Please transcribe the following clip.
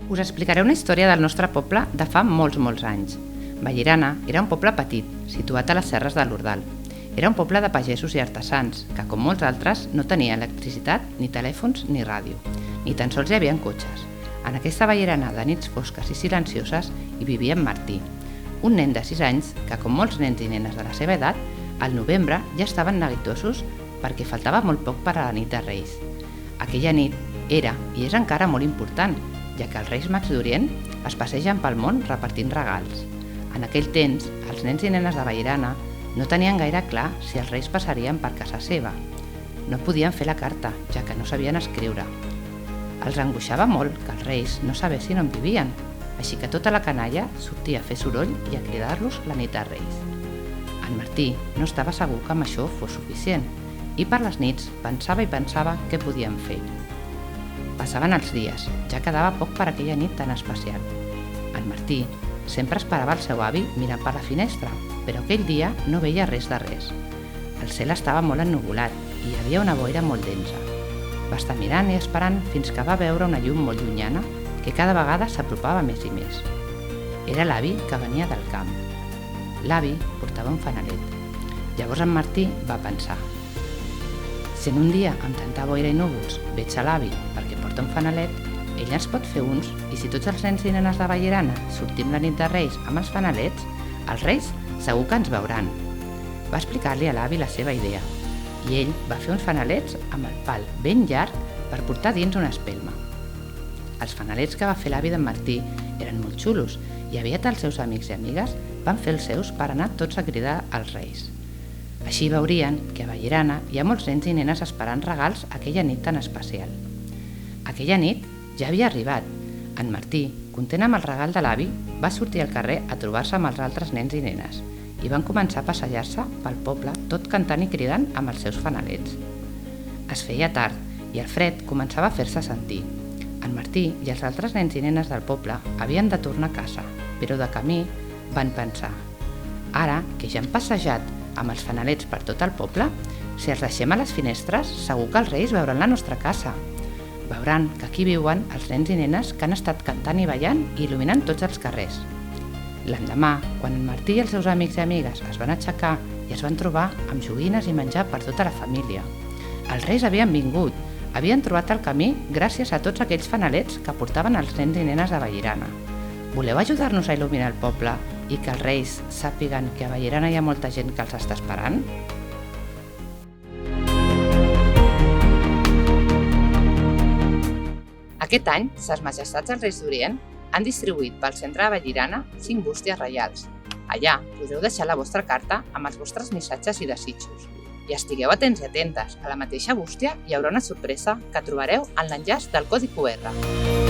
Us explicaré una història del nostre poble de fa molts anys. Vallirana era un poble petit, situat a les serres de l'Ordal. Era un poble de pagesos i artesans, que com molts altres no tenia electricitat, ni telèfons ni ràdio, ni tan sols hi havia cotxes. En aquesta Vallirana de nits fosques i silencioses hi vivia en Martí, un nen de 6 anys que, com molts nens i nenes de la seva edat, al novembre ja estaven neguitosos perquè faltava molt poc per a la nit de Reis. Aquella nit era i és encara molt important, ja que els Reis Mags d'Orient es passegen pel món repartint regals. En aquell temps, els nens i nenes de Vallirana no tenien gaire clar si els Reis passarien per casa seva. No podien fer la carta, ja que no sabien escriure. Els angoixava molt que els Reis no sabessin on vivien, així que tota la canalla sortia a fer soroll i a cridar-los la nit de Reis. En Martí no estava segur que amb això fos suficient, i per les nits pensava què podien fer. Passaven els dies, ja quedava poc per aquella nit tan especial. En Martí sempre esperava el seu avi mirant per la finestra, però aquell dia no veia res de res. El cel estava molt ennuvolat i hi havia una boira molt densa. Va estar mirant i esperant fins que va veure una llum molt llunyana que cada vegada s'apropava més i més. Era l'avi que venia del camp. L'avi portava un fanalet. Llavors en Martí va pensar: si en un dia amb tanta boira i núvols veig a l'avi perquè porta un fanalet, ell ens pot fer uns, i si tots els nens i nenes de Vallirana sortim la nit de Reis amb els fanalets, els Reis segur que ens veuran. Va explicar-li a l'avi la seva idea, i ell va fer uns fanalets amb el pal ben llarg per portar dins una espelma. Els fanalets que va fer l'avi d'en Martí eren molt xulos, i aviat els seus amics i amigues van fer els seus per anar tots a cridar als Reis. Així veurien que a Vallirana hi ha molts nens i nenes esperant regals aquella nit tan especial. Aquella nit ja havia arribat. En Martí, content amb el regal de l'avi, va sortir al carrer a trobar-se amb els altres nens i nenes i van començar a passejar-se pel poble tot cantant i cridant amb els seus fanalets. Es feia tard i el fred començava a fer-se sentir. En Martí i els altres nens i nenes del poble havien de tornar a casa, però de camí van pensar: ara que ja hem passejat amb els fanalets per tot el poble, si els deixem a les finestres, segur que els Reis veuran la nostra casa. Veuran que aquí viuen els nens i nenes que han estat cantant i ballant i il·luminant tots els carrers. L'endemà, quan en Martí i els seus amics i amigues es van aixecar i es van trobar amb joguines i menjar per tota la família. Els Reis havien vingut, havien trobat el camí gràcies a tots aquells fanalets que portaven els nens i nenes de Vallirana. Voleu ajudar-nos a il·luminar el poble i que els Reis sàpiguen que a Vallirana hi ha molta gent que els està esperant? Aquest any, Ses Majestats els Reis d'Orient han distribuït pel centre de Vallirana 5 bústies reials. Allà podreu deixar la vostra carta amb els vostres missatges i desitjos. I estigueu atents i atentes, a la mateixa bústia hi haurà una sorpresa que trobareu en l'enllaç del codi QR.